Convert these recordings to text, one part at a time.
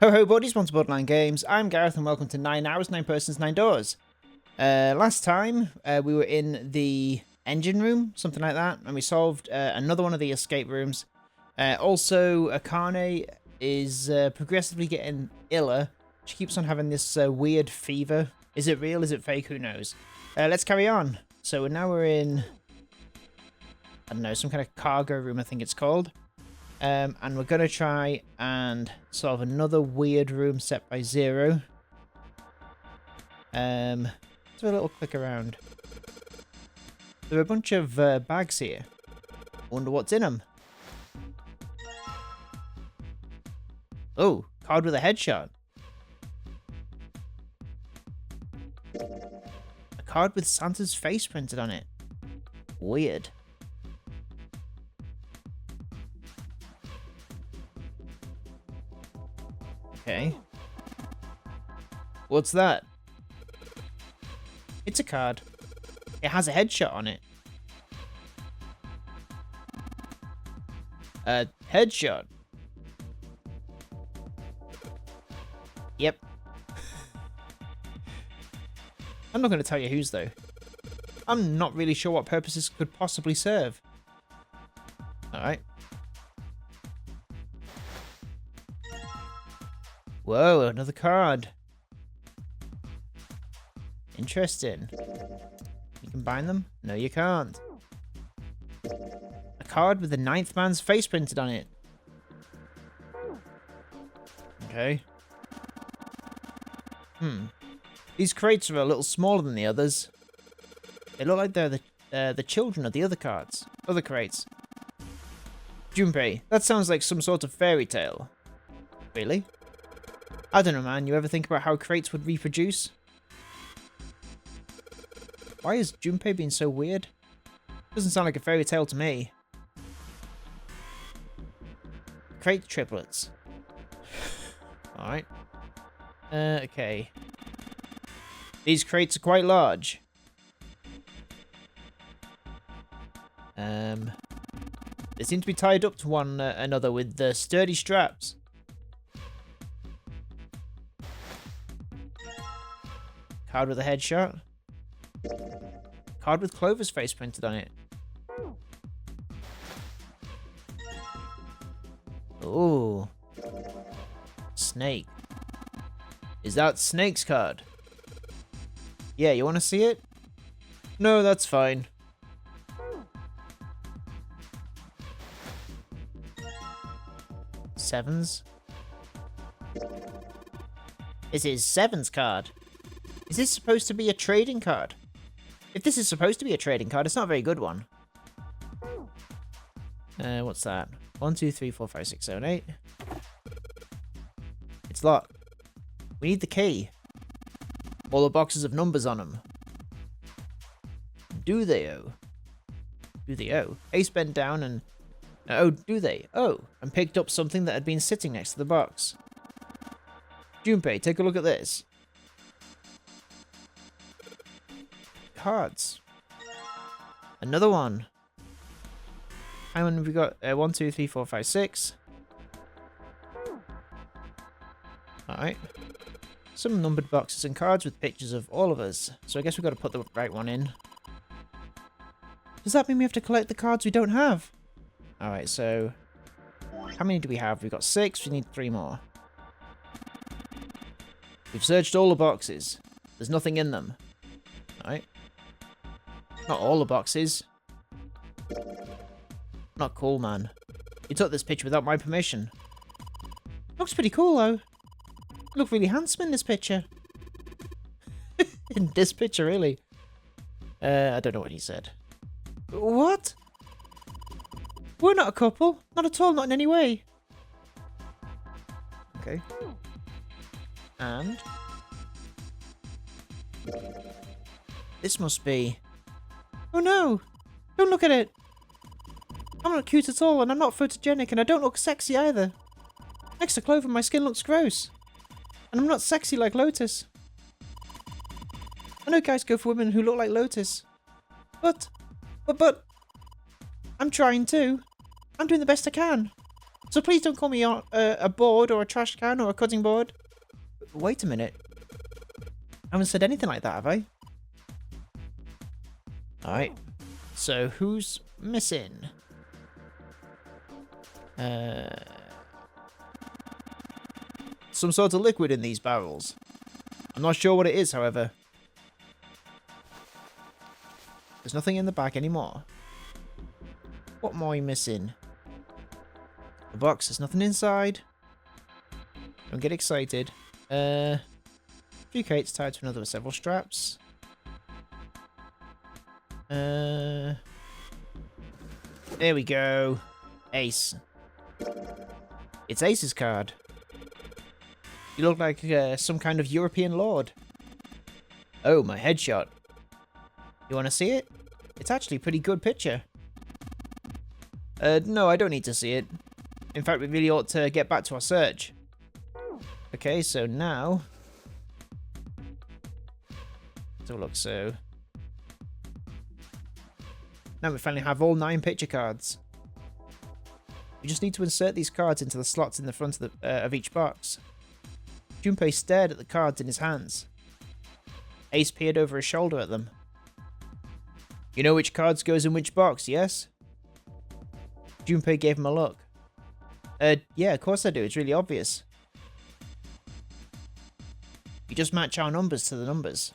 Ho ho buddies, sponsored Borderline Games. I'm Gareth and welcome to 9 Hours, 9 Persons, 9 Doors. Last time we were in the engine room, something like that, and we solved another one of the escape rooms. Also, Akane is progressively getting iller. She keeps on having this weird fever. Is it real? Is it fake? Who knows? Let's carry on. So now we're in, I don't know, some kind of cargo room, I think it's called. And we're going to try and solve another weird room set by Zero. Let's do a little click around. There are a bunch of bags here. Wonder what's in them. Oh, card with a headshot. A card with Santa's face printed on it. Weird. Okay. What's that? It's a card. It has a headshot on it. A headshot. Yep. I'm not going to tell you whose though. I'm not really sure what purposes could possibly serve. Alright. Whoa, another card. Interesting. You can bind them? No, you can't. A card with the 9th man's face printed on it. Okay. These crates are a little smaller than the others. They look like they're the children of the other cards. Other crates. Junpei, that sounds like some sort of fairy tale. Really? I don't know, man. You ever think about how crates would reproduce? Why is Junpei being so weird? Doesn't sound like a fairy tale to me. Crate triplets. Alright. Okay. These crates are quite large. They seem to be tied up to one another with sturdy straps. Card with a headshot. Card with Clover's face printed on it. Ooh. Snake. Is that Snake's card? Yeah, you want to see it? No, that's fine. Sevens? This is Seven's card. Is this supposed to be a trading card? If this is supposed to be a trading card, it's not a very good one. What's that? 1, 2, 3, 4, 5, 6, 7, 8. It's locked. We need the key. All the boxes of numbers on them. Do they, oh? Do they, oh? Ace bent down and... oh, do they? Oh, and picked up something that had been sitting next to the box. Junpei, take a look at this. Cards. Another one. How many have we got? 1, 2, 3, 4, 5, 6. Alright. Some numbered boxes and cards with pictures of all of us. So I guess we've got to put the right one in. Does that mean we have to collect the cards we don't have? Alright, so... how many do we have? We've got 6. We need 3 more. We've searched all the boxes. There's nothing in them. Alright. Not all the boxes. Not cool, man. You took this picture without my permission. Looks pretty cool, though. You look really handsome in this picture. In this picture, really. I don't know what he said. What? We're not a couple. Not at all, not in any way. Okay. And... this must be... oh no! Don't look at it! I'm not cute at all, and I'm not photogenic, and I don't look sexy either. Next to Clover, my skin looks gross. And I'm not sexy like Lotus. I know guys go for women who look like Lotus. But... I'm trying too. I'm doing the best I can. So please don't call me on a board or a trash can or a cutting board. Wait a minute. I haven't said anything like that, have I? Alright. So who's missing? Some sort of liquid in these barrels. I'm not sure what it is, however. There's nothing in the bag anymore. What more are you missing? The box, there's nothing inside. Don't get excited. A few crates tied to another with several straps. There we go. Ace. It's Ace's card. You look like some kind of European lord. Oh, my headshot. You want to see it? It's actually a pretty good picture. No, I don't need to see it. In fact, we really ought to get back to our search. Okay, so now... Let's have a look, so... Now we finally have all 9 picture cards. We just need to insert these cards into the slots in the front of each box. Junpei stared at the cards in his hands. Ace peered over his shoulder at them. You know which cards goes in which box, yes? Junpei gave him a look. Yeah, of course I do. It's really obvious. You just match our numbers to the numbers.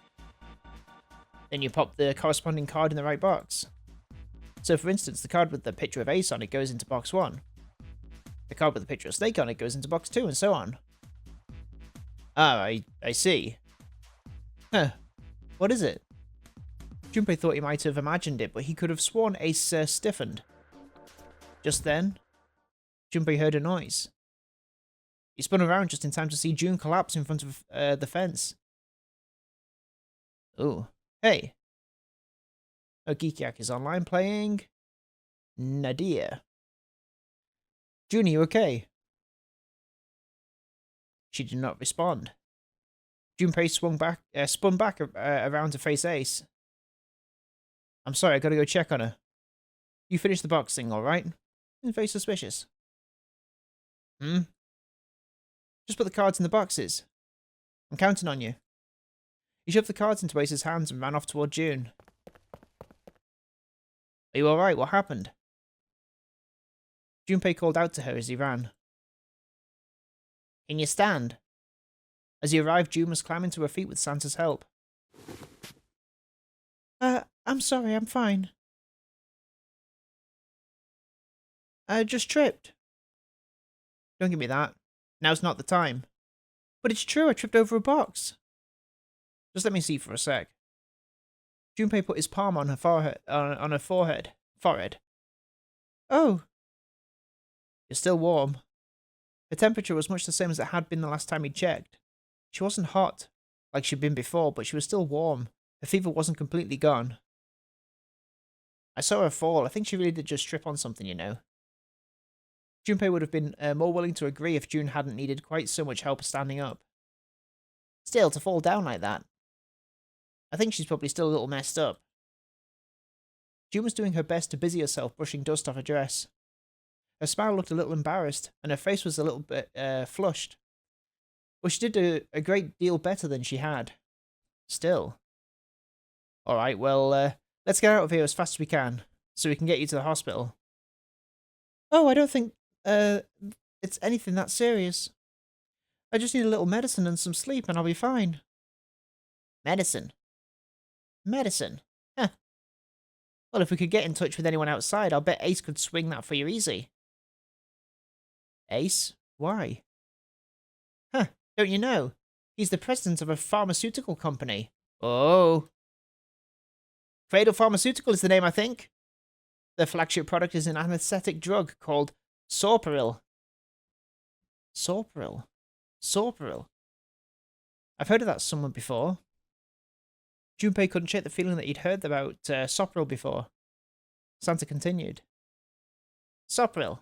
Then you pop the corresponding card in the right box. So for instance, the card with the picture of Ace on it goes into box 1. The card with the picture of Snake on it goes into box 2, and so on. Ah, I see. Huh. What is it? Junpei thought he might have imagined it, but he could have sworn Ace stiffened. Just then, Junpei heard a noise. He spun around just in time to see June collapse in front of the fence. Ooh. Hey. Geekiak is online playing Nadia. June, are you okay? She did not respond. Junpei spun back around to face Ace. I'm sorry, I gotta go check on her. You finished the box thing, alright? Very suspicious. Just put the cards in the boxes. I'm counting on you. He shoved the cards into Ace's hands and ran off toward June. Are you alright? What happened? Junpei called out to her as he ran. Can you stand? As he arrived, June was climbing to her feet with Santa's help. I'm sorry, I'm fine. I just tripped. Don't give me that. Now's not the time. But it's true, I tripped over a box. Just let me see for a sec. Junpei put his palm on her forehead. Forehead. Oh. You're still warm. The temperature was much the same as it had been the last time he checked. She wasn't hot, like she'd been before, but she was still warm. Her fever wasn't completely gone. I saw her fall. I think she really did just trip on something, you know. Junpei would have been more willing to agree if June hadn't needed quite so much help standing up. Still, to fall down like that. I think she's probably still a little messed up. June was doing her best to busy herself brushing dust off her dress. Her smile looked a little embarrassed, and her face was a little bit flushed. But she did a great deal better than she had. Still. Alright, well, let's get out of here as fast as we can, so we can get you to the hospital. Oh, I don't think, it's anything that serious. I just need a little medicine and some sleep and I'll be fine. Medicine? Medicine? Huh. Well, if we could get in touch with anyone outside, I'll bet Ace could swing that for you easy. Ace? Why? Huh, don't you know? He's the president of a pharmaceutical company. Oh. Cradle Pharmaceutical is the name, I think. Their flagship product is an anesthetic drug called Sorpril. Sorpril? Sorpril? I've heard of that somewhere before. Junpei couldn't shake the feeling that he'd heard about Sorpril before. Santa continued. Sorpril.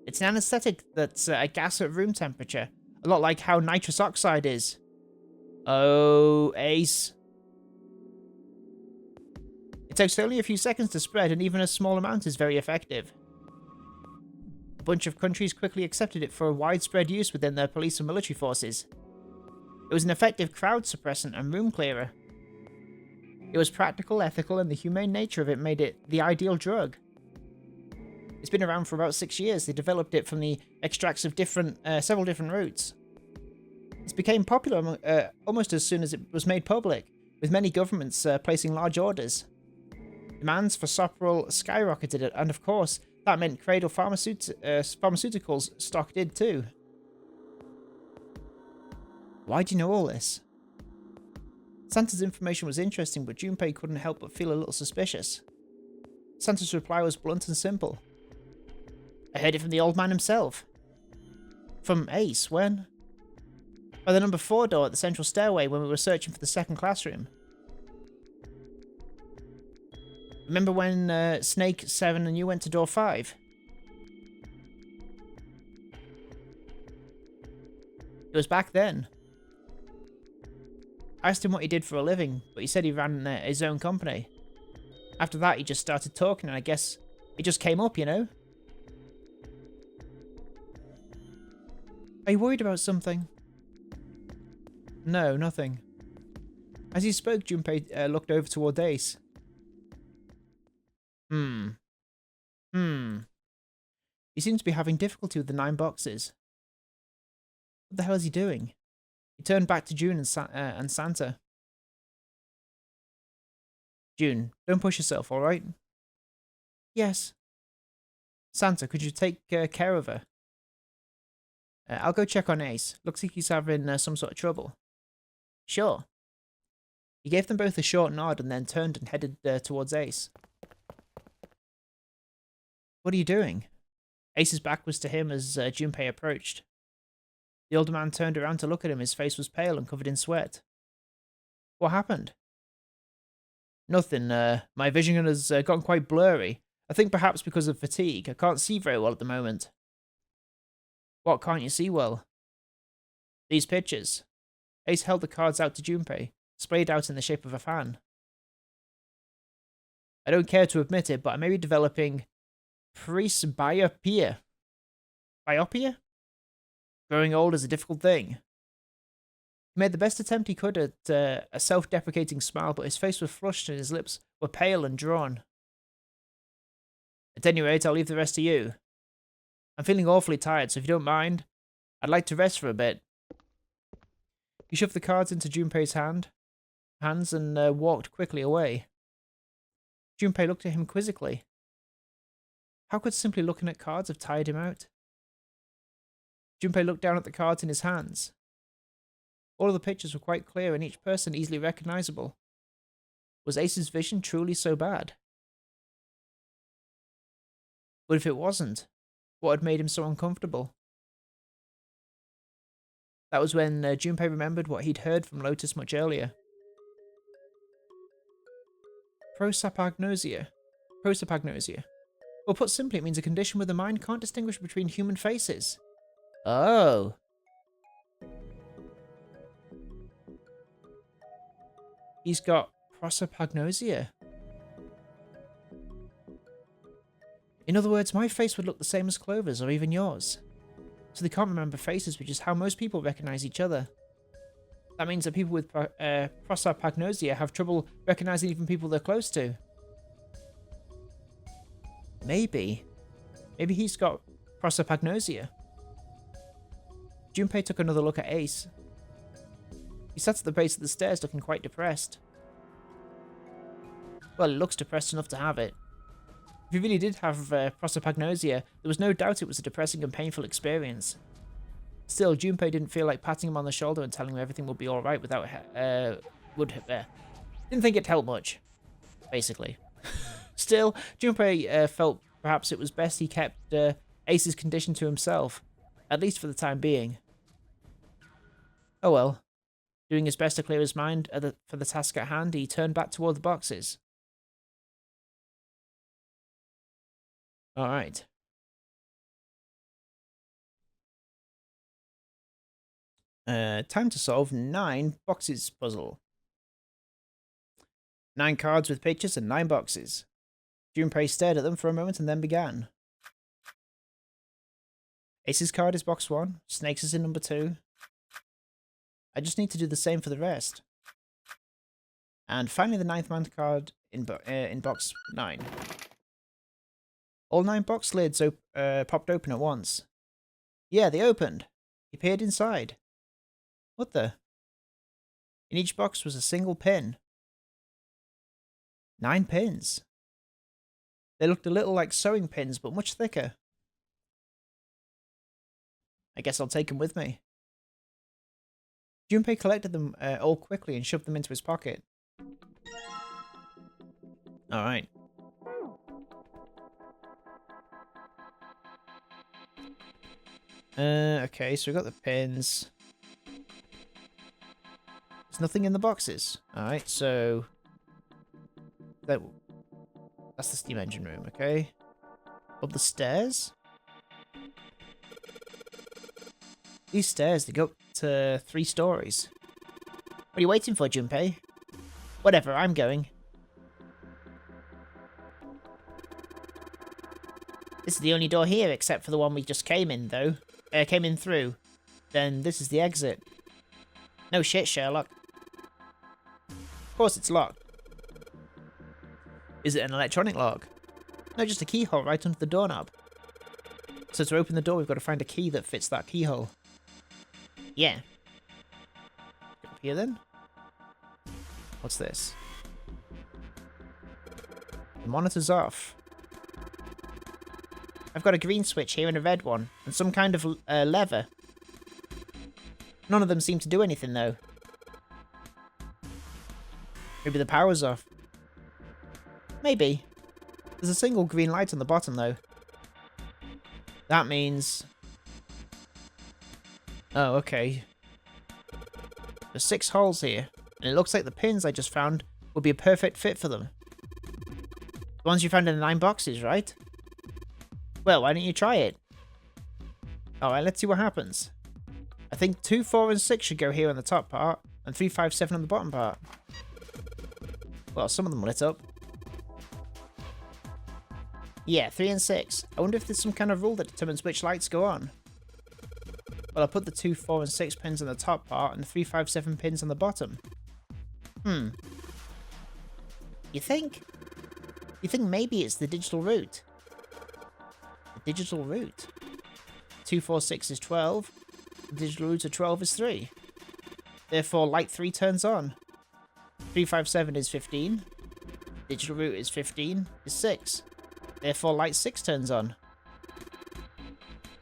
It's an anesthetic that's a gas at room temperature, a lot like how nitrous oxide is. Oh, Ace. It takes only a few seconds to spread, and even a small amount is very effective. bunch of countries quickly accepted it for widespread use within their police and military forces. It was an effective crowd suppressant and room clearer. It was practical, ethical, and the humane nature of it made it the ideal drug. It's been around for about 6 years. They developed it from the extracts of several different roots. It became popular almost as soon as it was made public, with many governments placing large orders. Demands for Sopril skyrocketed, and of course, that meant Cradle Pharmaceuticals stock did too. Why do you know all this? Santa's information was interesting, but Junpei couldn't help but feel a little suspicious. Santa's reply was blunt and simple. I heard it from the old man himself. From Ace, when? By the number 4 door at the central stairway when we were searching for the second classroom. Remember when Snake, 7 and you went to door 5? It was back then. I asked him what he did for a living, but he said he ran his own company. After that, he just started talking, and I guess it just came up, you know? Are you worried about something? No, nothing. As he spoke, Junpei looked over toward Ace. He seems to be having difficulty with the 9 boxes. What the hell is he doing? He turned back to June and Santa. June, don't push yourself, alright? Yes. Santa, could you take care of her? I'll go check on Ace. Looks like he's having some sort of trouble. Sure. He gave them both a short nod and then turned and headed towards Ace. What are you doing? Ace's back was to him as Junpei approached. The older man turned around to look at him. His face was pale and covered in sweat. What happened? Nothing. My vision has gotten quite blurry. I think perhaps because of fatigue. I can't see very well at the moment. What can't you see well? These pictures. Ace held the cards out to Junpei, splayed out in the shape of a fan. I don't care to admit it, but I may be developing presbyopia. Myopia? Growing old is a difficult thing. He made the best attempt he could at a self-deprecating smile, but his face was flushed and his lips were pale and drawn. At any rate, I'll leave the rest to you. I'm feeling awfully tired, so if you don't mind, I'd like to rest for a bit. He shoved the cards into Junpei's hands and walked quickly away. Junpei looked at him quizzically. How could simply looking at cards have tired him out? Junpei looked down at the cards in his hands. All of the pictures were quite clear and each person easily recognizable. Was Ace's vision truly so bad? But if it wasn't, what had made him so uncomfortable? That was when Junpei remembered what he'd heard from Lotus much earlier. Prosopagnosia. Prosopagnosia. Well, put simply, it means a condition where the mind can't distinguish between human faces. Oh. He's got prosopagnosia. In other words, my face would look the same as Clover's or even yours. So they can't remember faces, which is how most people recognize each other. That means that people with prosopagnosia have trouble recognizing even people they're close to. Maybe he's got prosopagnosia. Junpei took another look at Ace. He sat at the base of the stairs looking quite depressed. Well, it looks depressed enough to have it. If he really did have prosopagnosia, there was no doubt it was a depressing and painful experience. Still, Junpei didn't feel like patting him on the shoulder and telling him everything would be alright without... didn't think it'd help much, basically. Still, Junpei felt perhaps it was best he kept Ace's condition to himself, at least for the time being. Oh well. Doing his best to clear his mind for the task at hand, he turned back toward the boxes. Alright. Time to solve 9 boxes puzzle. 9 cards with pictures and 9 boxes. Junpei stared at them for a moment and then began. Ace's card is box 1. Snake's is in number 2. I just need to do the same for the rest. And finally, the 9th man card in box 9. All 9 box lids popped open at once. Yeah, they opened. He peered inside. What the? In each box was a single pin. 9 pins. They looked a little like sewing pins, but much thicker. I guess I'll take them with me. Junpei collected them all quickly and shoved them into his pocket. Alright. Okay, so we got the pins. There's nothing in the boxes. Alright, so... That's the steam engine room, okay? Up the stairs? These stairs, they go up to 3 stories. What are you waiting for, Junpei? Whatever, I'm going. This is the only door here, except for the one we just came in, though. Came in through. Then this is the exit. No shit, Sherlock. Of course it's locked. Is it an electronic lock? No, just a keyhole right under the doorknob. So to open the door, we've got to find a key that fits that keyhole. Yeah. Go up here then. What's this? The monitor's off. I've got a green switch here and a red one, and some kind of lever. None of them seem to do anything, though. Maybe the power's off. Maybe. There's a single green light on the bottom, though. That means... Oh, okay. There's 6 holes here, and it looks like the pins I just found would be a perfect fit for them. The ones you found in the 9 boxes, right? Well, why don't you try it? Alright, let's see what happens. I think 2, 4, and 6 should go here on the top part, and 3, 5, 7 on the bottom part. Well, some of them lit up. Yeah, 3 and 6. I wonder if there's some kind of rule that determines which lights go on. Well, I'll put the 2, 4, and 6 pins on the top part, and the 3, 5, 7 pins on the bottom. You think? You think maybe it's the digital route? Digital route. 2, 4, 6 is 12. The digital route of 12 is 3. Therefore, light 3 turns on. 3, 5, 7 is 15. Digital route is 15 is 6. Therefore, light 6 turns on.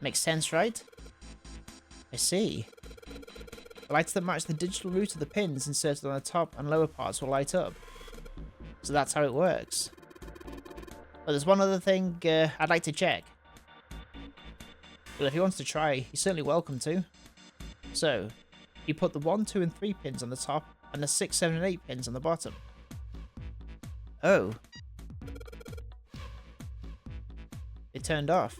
Makes sense, right? I see. The lights that match the digital route of the pins inserted on the top and lower parts will light up. So that's how it works. But there's one other thing I'd like to check. Well, if he wants to try, he's certainly welcome to. So, you put the 1, 2, and 3 pins on the top, and the 6, 7, and 8 pins on the bottom. Oh. It turned off.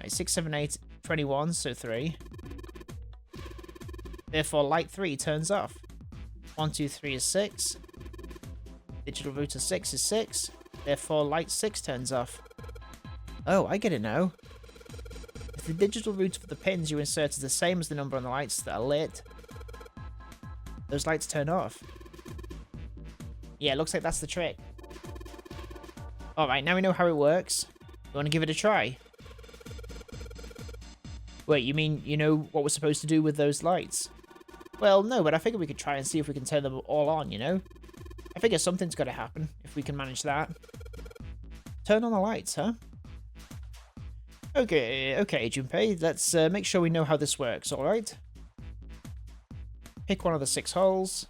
Right, 6, 7, 8, 21, so 3. Therefore, light 3 turns off. 1, 2, 3 is 6. Digital route of 6 is 6. Therefore, light 6 turns off. Oh, I get it now. If the digital route for the pins you insert is the same as the number on the lights that are lit, those lights turn off. Yeah, it looks like that's the trick. Alright, now we know how it works. You want to give it a try? Wait, you mean you know what we're supposed to do with those lights? Well, no, but I figured we could try and see if we can turn them all on, you know? I figure something's got to happen if we can manage that. Turn on the lights, huh? Okay, Junpei, let's make sure we know how this works, alright? Pick one of the 6 holes,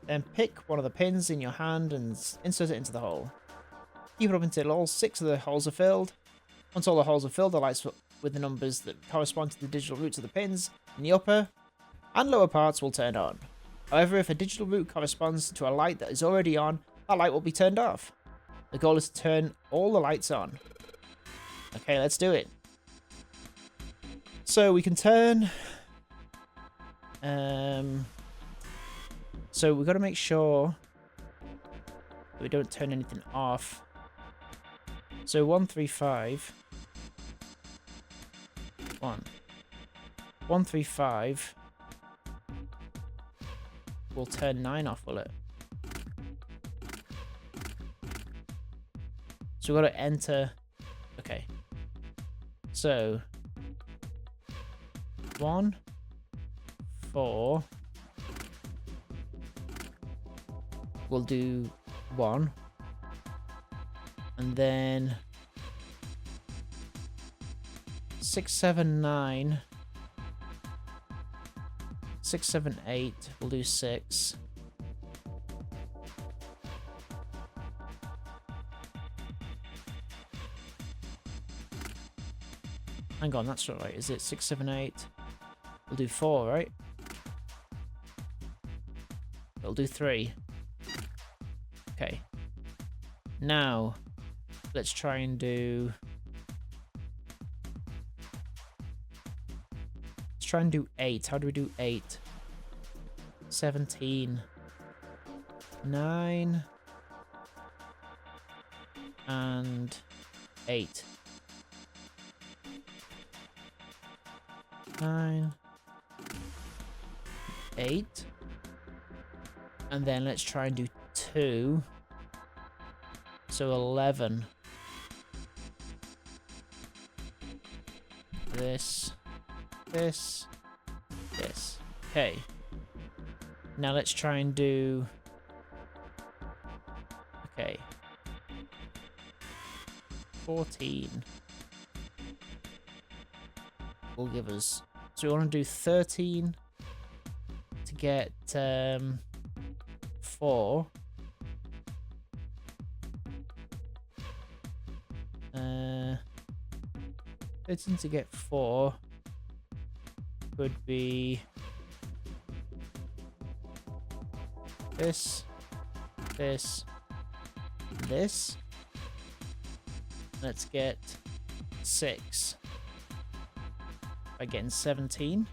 then pick one of the pins in your hand and insert it into the hole. Keep it up until all 6 of the holes are filled. Once all the holes are filled, the lights with the numbers that correspond to the digital routes of the pins in the upper and lower parts will turn on. However, if a digital route corresponds to a light that is already on, that light will be turned off. The goal is to turn all the lights on. Okay, let's do it. So we can turn... So we've got to make sure that we don't turn anything off. So 1, 3, 5. 135 will turn 9 off, will it? So we've got to enter. Okay. So 1, 4. We'll do 1. And then 6, 7, 9. 6, 7, 8. We'll do 6. Hang on, that's not right. Is it 6, 7, 8? We'll do 4, right? We'll do 3. Okay. Now, let's try and do... Let's try and do 8. How do we do 8? 17. 9. And 8. 9. 8. And then let's try and do 2. So 11. This. Okay. Now let's try and do... Okay. 14. Will give us... So we want to do 13 to get 4. 13 to get 4 would be this. Let's get 6 by getting 17.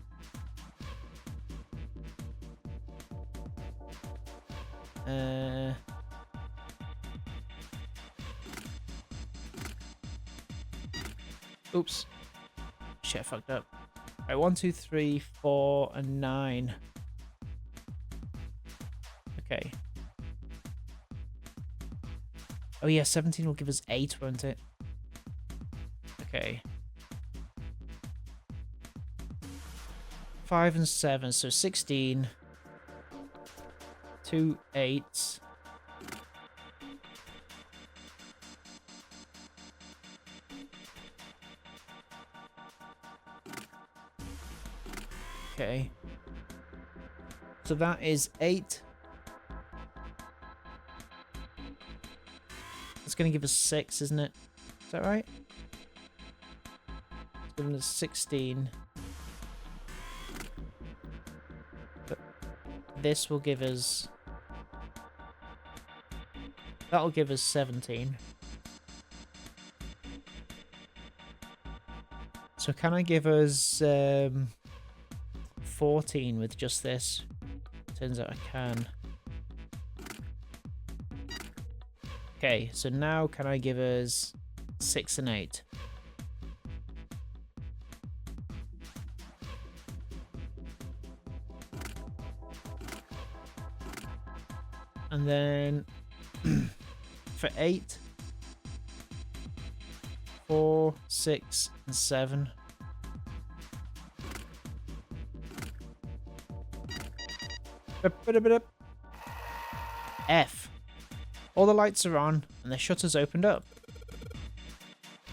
Oops. Shit, I fucked up. Alright, 1, 2, 3, 4, and 9. Okay. Oh yeah, 17 will give us 8, won't it? Okay. 5 and 7, so 16. 2 8s. Okay. So that is 8. It's going to give us 6, isn't it? Is that right? It's giving us 16. But this will give us... That'll give us 17. So can I give us 14 with just this? Turns out I can. Okay, so now can I give us 6 and 8? And then for 8, 4, 6, and 7. F. All the lights are on and the shutters opened up.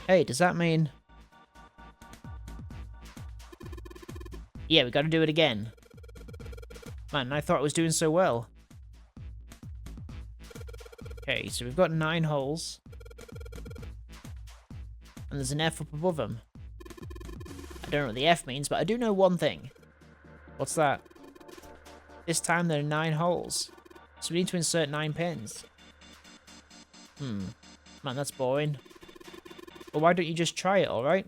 Hey, does that mean... Yeah, we gotta do it again. Man, I thought I was doing so well. Okay, so we've got 9 holes. And there's an F up above them. I don't know what the F means, but I do know one thing. What's that? This time there are 9 holes. So we need to insert 9 pins. Man, that's boring. Well, why don't you just try it, alright?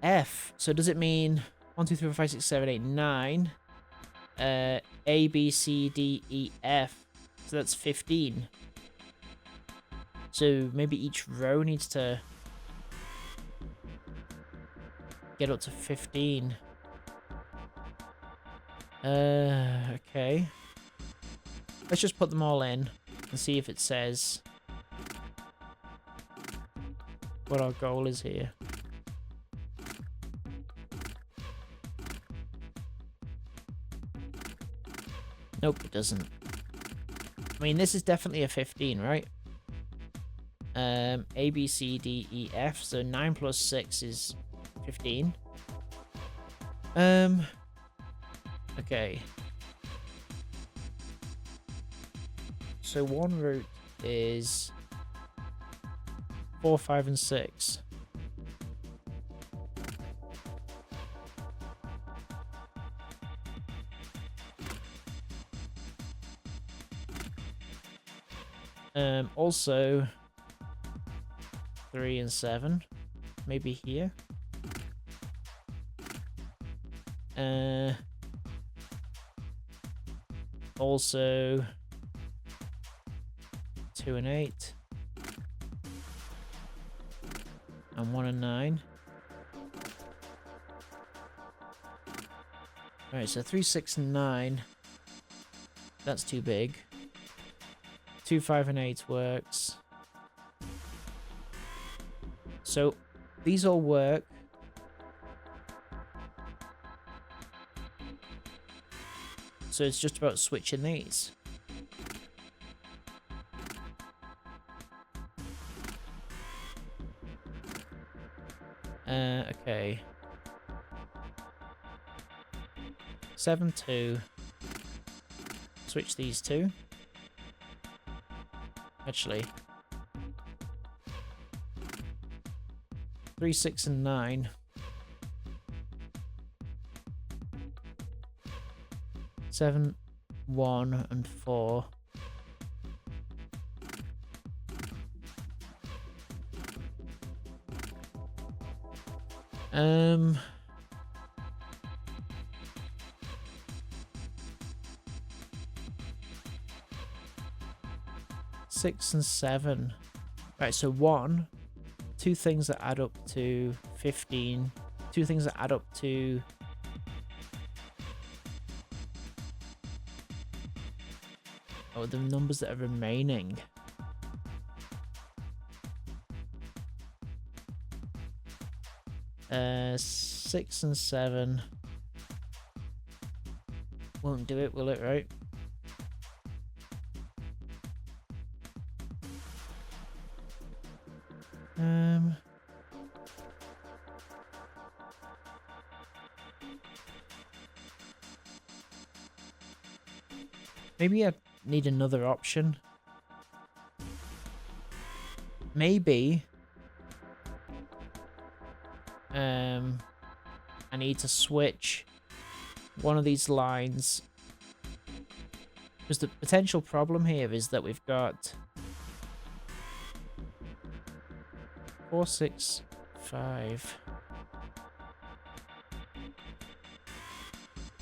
F. So does it mean 1, 2, 3, 4, 5, 6, 7, 8, 9? A, B, C, D, E, F. So that's 15. So maybe each row needs to... get up to 15. Okay. Let's just put them all in and see if it says what our goal is here. Nope, it doesn't. I mean, this is definitely a 15, right? A, B, C, D, E, F. So 9 plus 6 is 15. Okay. So one route is 4, 5, and 6. Also 3 and 7, maybe here. Also 2 and 8, and 1 and 9. Alright, so 3, 6, and 9. That's too big. 2, 5, and 8 works. So these all work. So it's just about switching these. Okay. 7, 2. Switch these two. Actually. 3, 6, and 9. 7, 1, and 4. Six and 7. Right, so 1, 2 things that add up to 15, 2 things that add up to the numbers that are remaining. Uh, 6 and 7 won't do it, will it? Right? Maybe I need another option. Maybe I need to switch one of these lines, because the potential problem here is that we've got 4, 6, 5.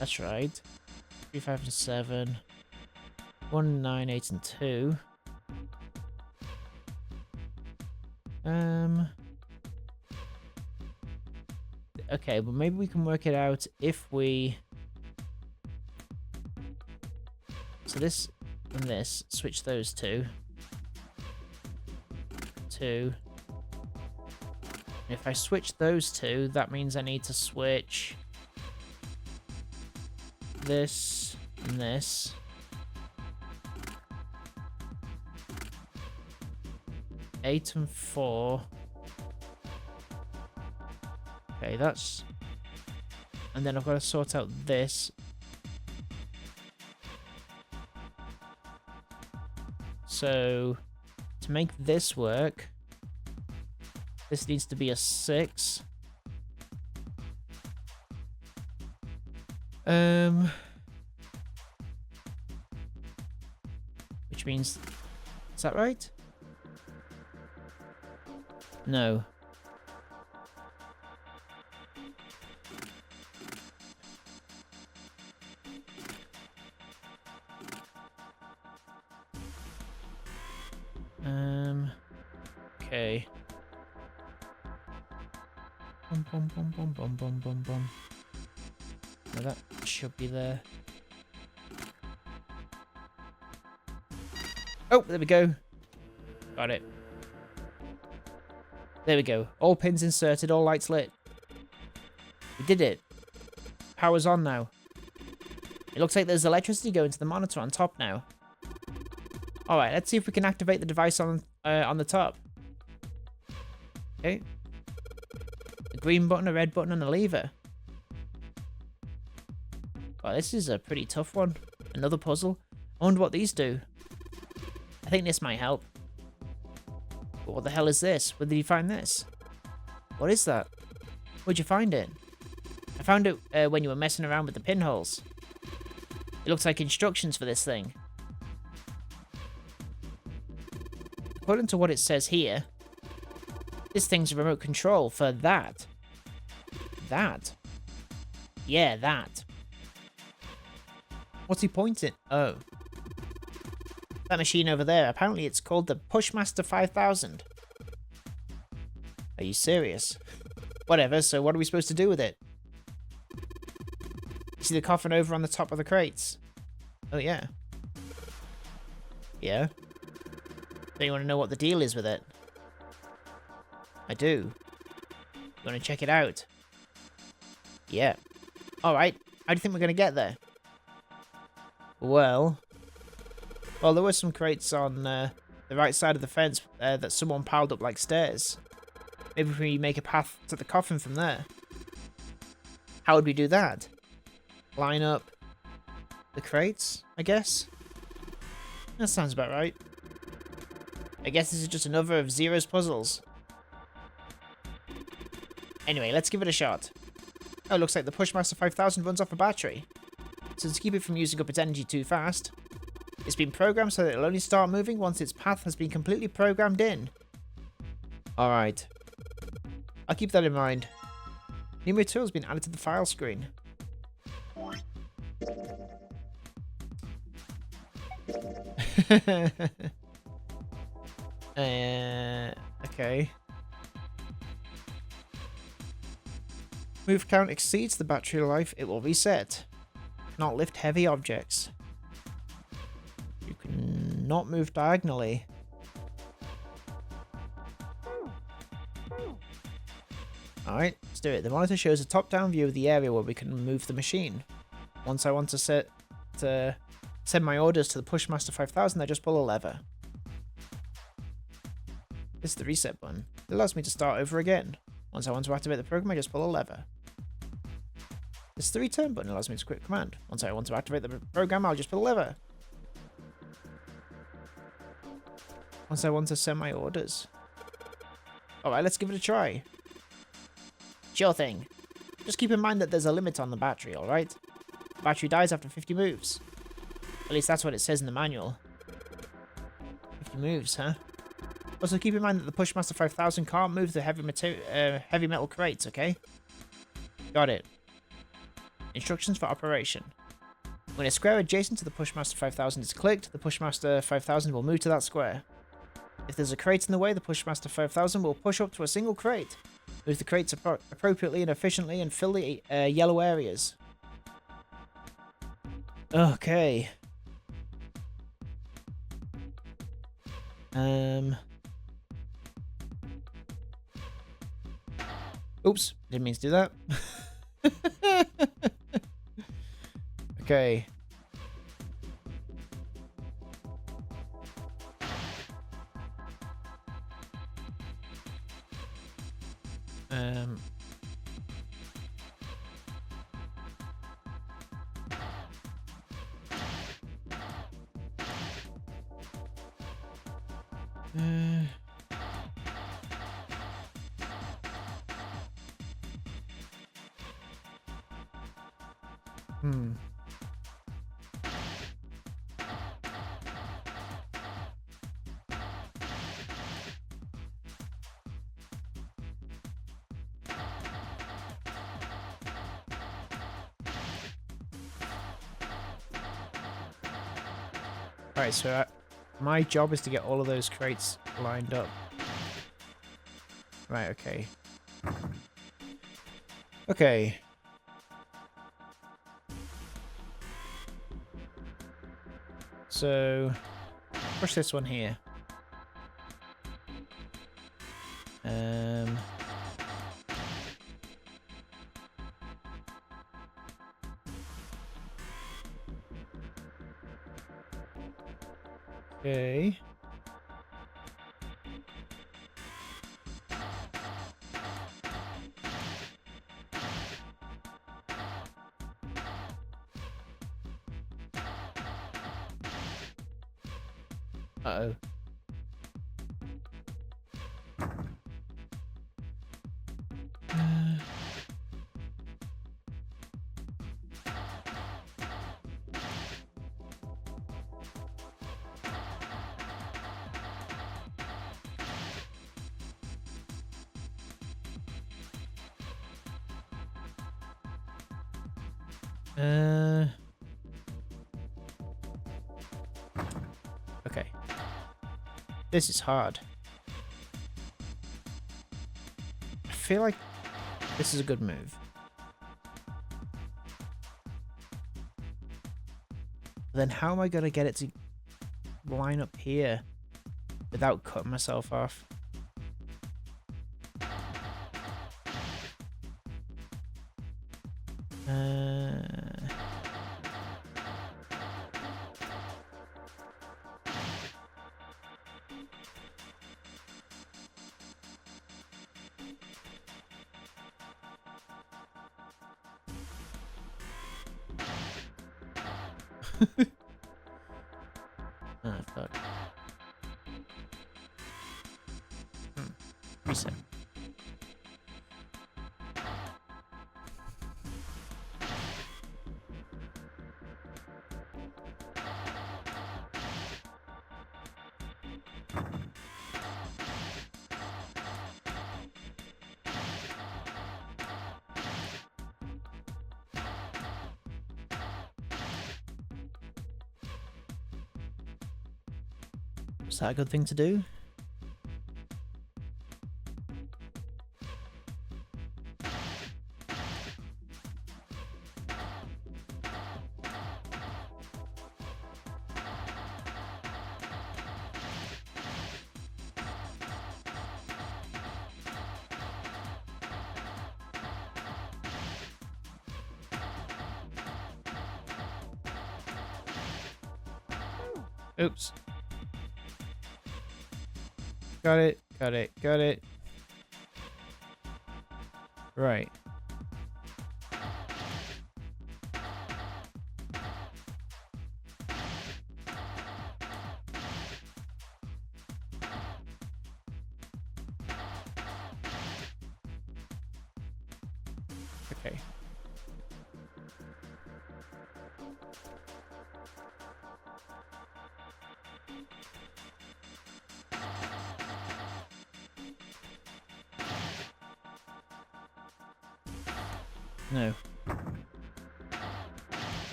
That's right. 3, 5, and 7. 1, 9, 8, and 2. Okay, but maybe we can work it out if we... So this and this, switch those two. 2. If I switch those two, that means I need to switch this and this. Eight and 4. Okay, that's... And then I've got to sort out this. So, to make this work, this needs to be a 6. Which means... Is that right? No. Okay. Bum, bum, bum, bum, bum, bum, bum, bum. Now that should be there. Oh, there we go. Got it. There we go. All pins inserted, all lights lit. We did it. Power's on now. It looks like there's electricity going to the monitor on top now. Alright, let's see if we can activate the device on the top. Okay. A green button, a red button, and a lever. Well, this is a pretty tough one. Another puzzle. I wonder what these do. I think this might help. But what the hell is this? Where did you find this? What is that? Where'd you find it? I found it when you were messing around with the pinholes. It looks like instructions for this thing. According to what it says here, this thing's a remote control for that. That? Yeah, that. What's he pointing? Oh. That machine over there, apparently it's called the Pushmaster 5000. Are you serious? Whatever, so what are we supposed to do with it? You see the coffin over on the top of the crates? Oh, yeah. Yeah? Don't you want to know what the deal is with it? I do. You want to check it out? Yeah. Alright, how do you think we're going to get there? Well, there were some crates on the right side of the fence that someone piled up like stairs. Maybe we make a path to the coffin from there. How would we do that? Line up the crates, I guess? That sounds about right. I guess this is just another of Zero's puzzles. Anyway, let's give it a shot. Oh, looks like the Pushmaster 5000 runs off a battery. So to keep it from using up its energy too fast, it's been programmed so that it'll only start moving once its path has been completely programmed in. Alright. I'll keep that in mind. New material has been added to the file screen. Okay. Move count exceeds the battery life, it will reset. Cannot lift heavy objects. You can not move diagonally. Alright, let's do it. The monitor shows a top-down view of the area where we can move the machine. Once I want to send my orders to the Pushmaster 5000, I just pull a lever. This is the reset button. It allows me to start over again. Once I want to activate the program, I just pull a lever. This is the return button. It allows me to quit command. Once I want to activate the program, I'll just pull a lever. Once I want to send my orders. Alright, let's give it a try. Sure thing. Just keep in mind that there's a limit on the battery, alright? The battery dies after 50 moves. At least that's what it says in the manual. 50 moves, huh? Also keep in mind that the Pushmaster 5000 can't move the heavy metal crates, okay? Got it. Instructions for operation. When a square adjacent to the Pushmaster 5000 is clicked, the Pushmaster 5000 will move to that square. If there's a crate in the way, the Pushmaster 5000 will push up to a single crate. Move the crates appropriately and efficiently and fill the yellow areas. Okay. Oops, didn't mean to do that. Okay. Alright, so my job is to get all of those crates lined up. Right, okay. Okay. So, push this one here. Okay. Uh-oh. Okay. This is hard. I feel like this is a good move. Then how am I going to get it to line up here without cutting myself off? Oh, fuck. Reset. Was that a good thing to do? Oops. Got it, got it, got it. Right. Okay. No.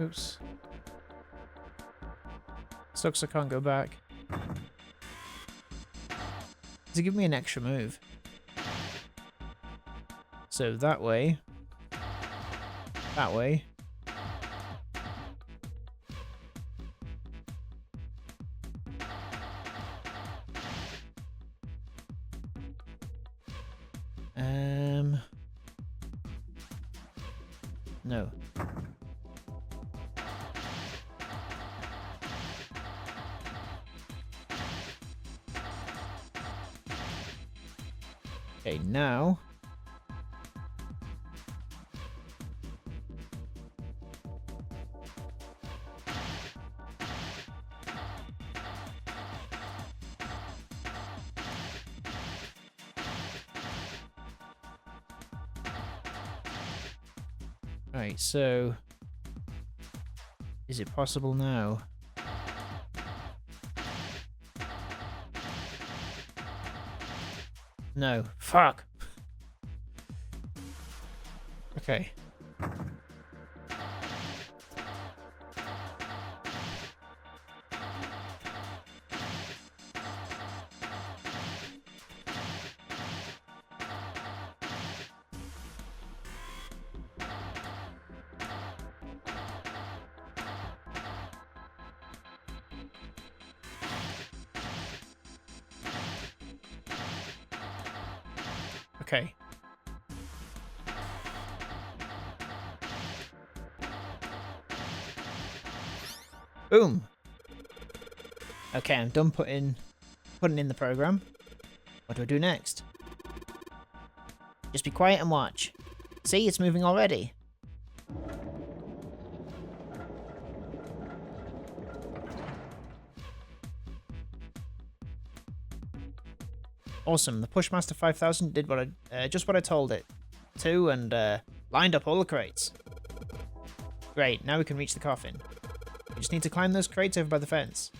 Oops. Sucks I can't go back. Does it give me an extra move? So that way. That way. No. Okay, now. Right, so is it possible now? No. Fuck. Okay. Okay. Boom. Okay, I'm done putting in the program. What do I do next? Just be quiet and watch. See, it's moving already. Awesome. The Pushmaster 5000 did what just what I told it to, and lined up all the crates. Great. Now we can reach the coffin. We just need to climb those crates over by the fence.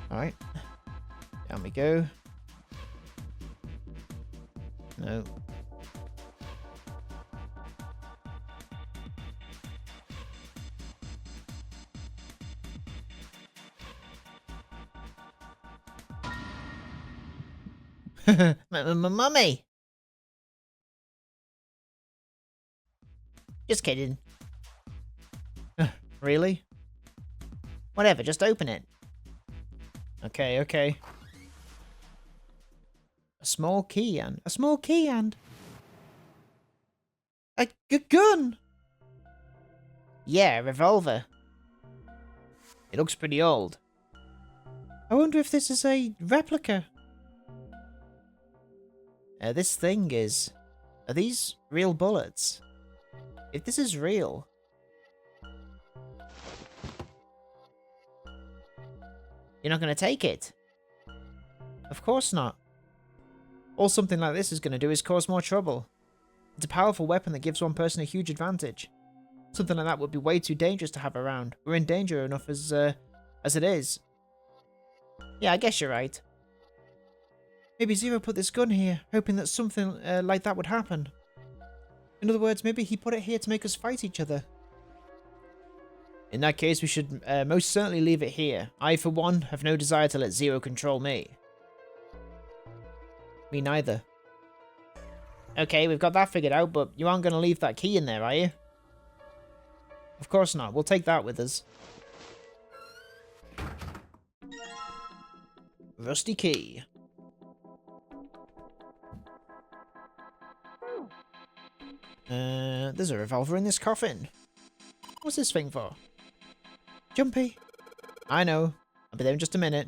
All right. Down we go. No. Mummy! Just kidding. Really? Whatever, just open it. Okay, okay. A small key and... A small key and... A gun! Yeah, a revolver. It looks pretty old. I wonder if this is a replica. This thing is... Are these real bullets? If this is real... You're not going to take it? Of course not. All something like this is going to do is cause more trouble. It's a powerful weapon that gives one person a huge advantage. Something like that would be way too dangerous to have around. We're in danger enough as it is. Yeah, I guess you're right. Maybe Zero put this gun here, hoping that something like that would happen. In other words, maybe he put it here to make us fight each other. In that case, we should most certainly leave it here. I, for one, have no desire to let Zero control me. Me neither. Okay, we've got that figured out, but you aren't going to leave that key in there, are you? Of course not. We'll take that with us. Rusty key. There's a revolver in this coffin. What's this thing for? Jumpy. I know. I'll be there in just a minute.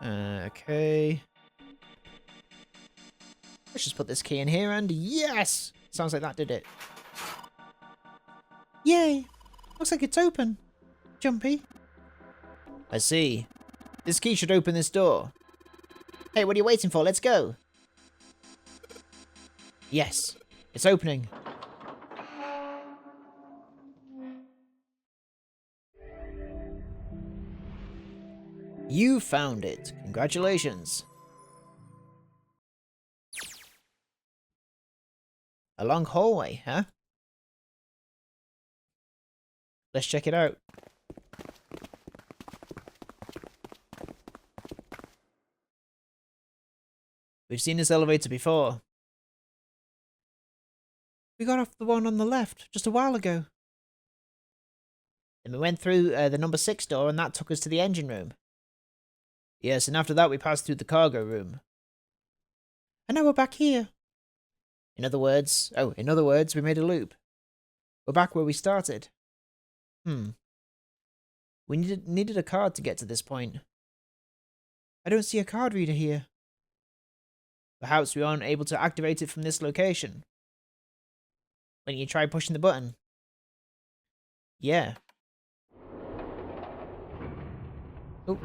Okay. Let's just put this key in here and yes! Sounds like that did it. Yay! Looks like it's open. Jumpy. I see. This key should open this door. Hey, what are you waiting for? Let's go. Yes. It's opening. You found it. Congratulations. A long hallway, huh? Let's check it out. We've seen this elevator before. We got off the one on the left just a while ago. Then we went through the number 6 door and that took us to the engine room. Yes, and after that we passed through the cargo room. And now we're back here. In other words, we made a loop. We're back where we started. We needed a card to get to this point. I don't see a card reader here. Perhaps we aren't able to activate it from this location. Why don't you try pushing the button? Yeah. Oh.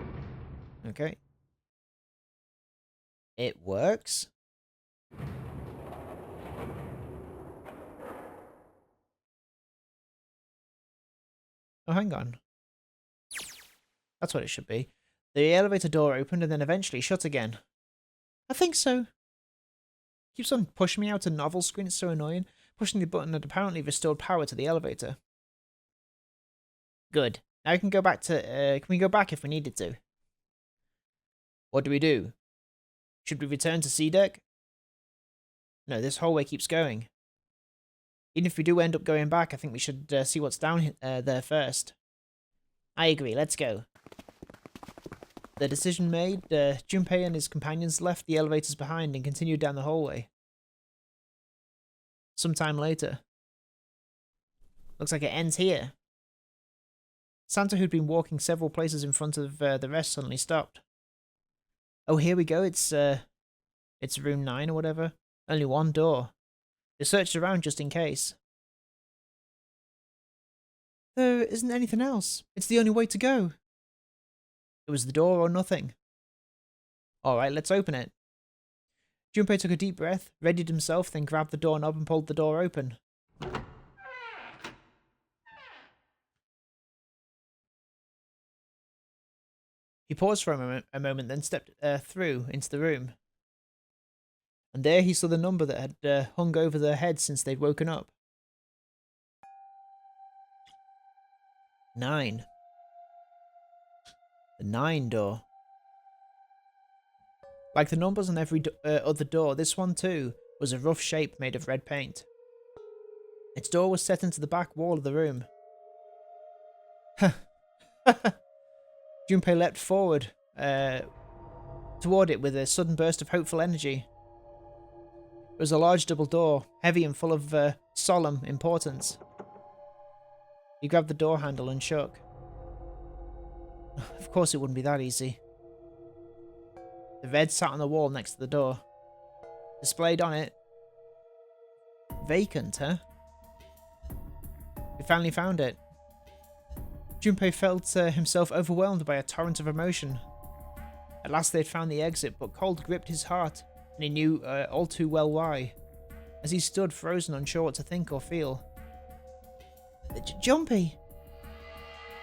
Okay. It works. Oh, hang on. That's what it should be. The elevator door opened and then eventually shut again. I think so. Keeps on pushing me out a novel screen, it's so annoying. Pushing the button had apparently restored power to the elevator. Good. Now we can go back to, can we go back if we needed to? What do we do? Should we return to C deck? No, this hallway keeps going. Even if we do end up going back, I think we should see what's down there first. I agree, let's go. The decision made, Junpei and his companions left the elevators behind and continued down the hallway. Sometime later. Looks like it ends here. Santa, who'd been walking several places in front of the rest, suddenly stopped. Oh, here we go, it's room 9 or whatever. Only one door. They searched around just in case. There isn't anything else. It's the only way to go. It was the door or nothing. Alright, let's open it. Junpei took a deep breath, readied himself, then grabbed the doorknob and pulled the door open. He paused for a moment, then stepped through into the room. And there he saw the number that had hung over their heads since they'd woken up. 9. The 9 door. Like the numbers on every other door, this one too was a rough shape made of red paint. Its door was set into the back wall of the room. Junpei leapt forward toward it with a sudden burst of hopeful energy. It was a large double door, heavy and full of solemn importance. He grabbed the door handle and shook. Of course it wouldn't be that easy. The red sat on the wall next to the door. Displayed on it. Vacant, huh? We finally found it. Junpei felt himself overwhelmed by a torrent of emotion. At last they had found the exit, but cold gripped his heart, and he knew all too well why, as he stood frozen, unsure what to think or feel. Junpei!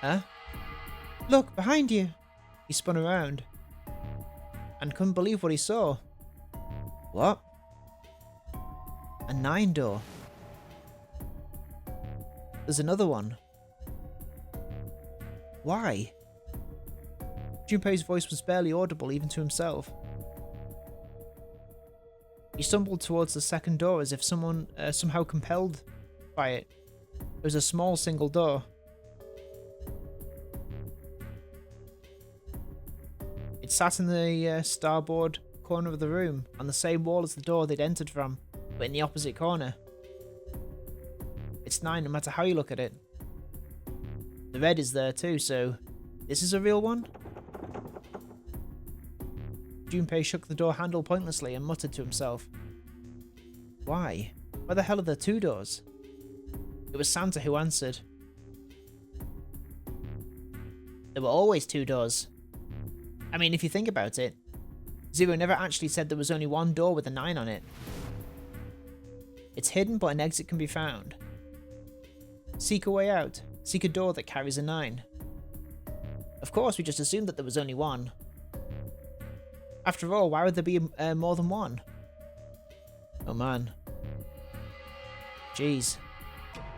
Huh? Look, behind you! He spun around, and couldn't believe what he saw. What? A 9 door. There's another one. Why? Junpei's voice was barely audible even to himself. He stumbled towards the second door as if someone somehow compelled by it. It was a small single door. It sat in the starboard corner of the room, on the same wall as the door they'd entered from, but in the opposite corner. It's 9 no matter how you look at it. The red is there too, so this is a real one? Junpei shook the door handle pointlessly and muttered to himself. Why? Why the hell are there 2 doors? It was Santa who answered. There were always 2 doors. I mean, if you think about it, Zero never actually said there was only one door with a 9 on it. It's hidden, but an exit can be found. Seek a way out. Seek a door that carries a 9. Of course, we just assumed that there was only one. After all, why would there be more than one? Oh man. Jeez.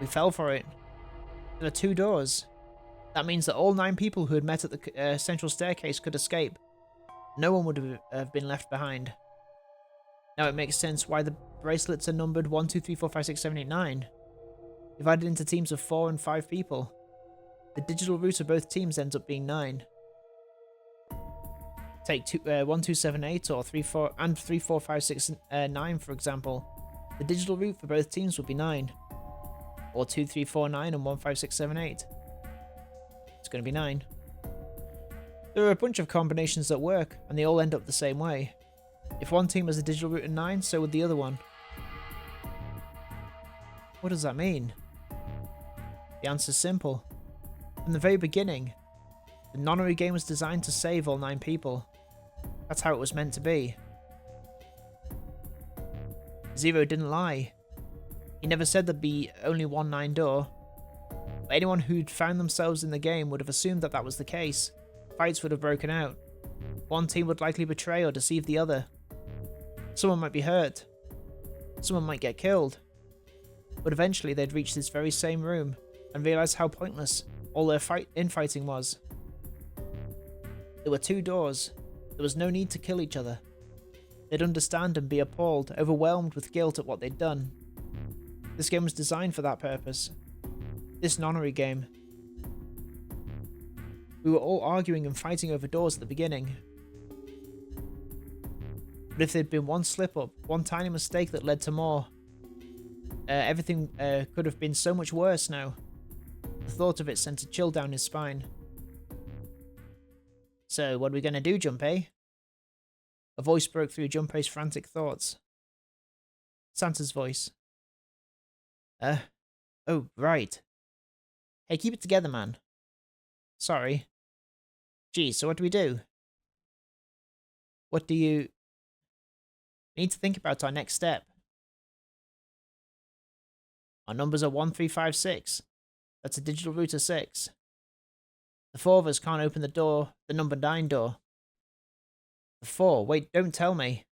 We fell for it. There are 2 doors. That means that all 9 people who had met at the central staircase could escape. No one would have been left behind. Now it makes sense why the bracelets are numbered 1, 2, 3, 4, 5, 6, 7, 8, 9. Divided into teams of 4 and 5 people. The digital root of both teams ends up being 9. Take 1, 2, 7, 8 or 3, 4, and 3, 4, 5, 6, 9 for example. The digital root for both teams would be 9. Or 2, 3, 4, 9 and 1, 5, 6, 7, 8. It's going to be 9. There are a bunch of combinations that work, and they all end up the same way. If one team has a digital root of 9, so would the other one. What does that mean? The answer's simple. From the very beginning, the nonary game was designed to save all 9 people. That's how it was meant to be. Zero didn't lie. He never said there'd be only one 9 door. But anyone who'd found themselves in the game would have assumed that that was the case. Fights would have broken out. One team would likely betray or deceive the other. Someone might be hurt. Someone might get killed. But eventually they'd reach this very same room and realise how pointless all their infighting was. There were 2 doors. There was no need to kill each other. They'd understand and be appalled, overwhelmed with guilt at what they'd done. This game was designed for that purpose. This nonary game. We were all arguing and fighting over doors at the beginning. But if there'd been one slip-up, one tiny mistake that led to more, everything could have been so much worse now. The thought of it sent a chill down his spine. So, what are we going to do, Junpei? A voice broke through Junpei's frantic thoughts. Santa's voice. Oh, right. Hey, keep it together, man. Sorry. Geez, so what do we do? What do you... We need to think about our next step. Our numbers are 1356. That's a digital route of 6. The 4 of us can't open the door, the number 9 door. The 4? Wait, don't tell me.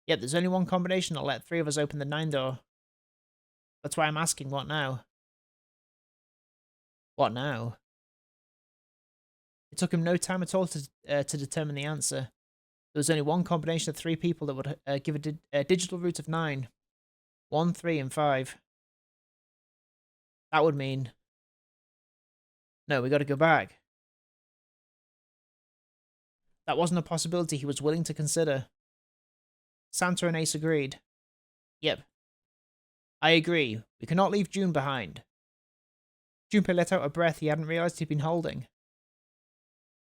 Yep, there's only one combination that'll let 3 of us open the 9 door. That's why I'm asking, what now? What now? It took him no time at all to determine the answer. There was only one combination of 3 people that would give a digital route of 9. 1, 3, and 5. That would mean... No, we gotta go back. That wasn't a possibility he was willing to consider. Santa and Ace agreed. Yep. I agree. We cannot leave June behind. Junpei let out a breath he hadn't realized he'd been holding.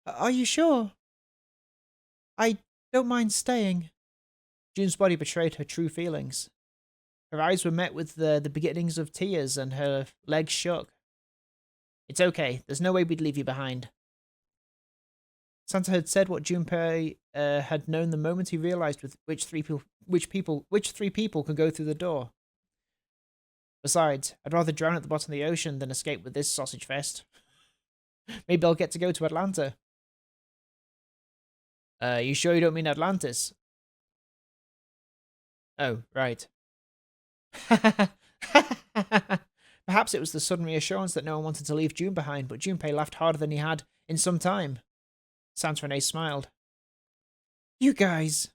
Are you sure? I don't mind staying. June's body betrayed her true feelings. Her eyes were met with the beginnings of tears and her legs shook. It's okay. There's no way we'd leave you behind. Santa had said what Junpei had known the moment he realized with which three people could go through the door. Besides, I'd rather drown at the bottom of the ocean than escape with this sausage fest. Maybe I'll get to go to Atlanta. You sure you don't mean Atlantis? Oh, right. Perhaps it was the sudden reassurance that no one wanted to leave June behind, but Junpei laughed harder than he had in some time. Santa and Ace smiled. You guys.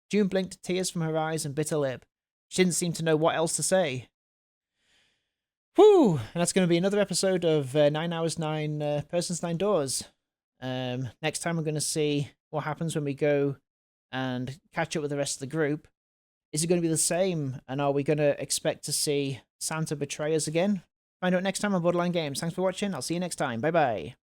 June blinked, tears from her eyes, and bit her lip. She didn't seem to know what else to say. Whew! And that's going to be another episode of 9 Hours, 9 Persons, 9 Doors. Next time we're going to see what happens when we go and catch up with the rest of the group. Is it going to be the same? And are we going to expect to see Santa betray us again? Find out next time on Borderline Games. Thanks for watching. I'll see you next time. Bye-bye.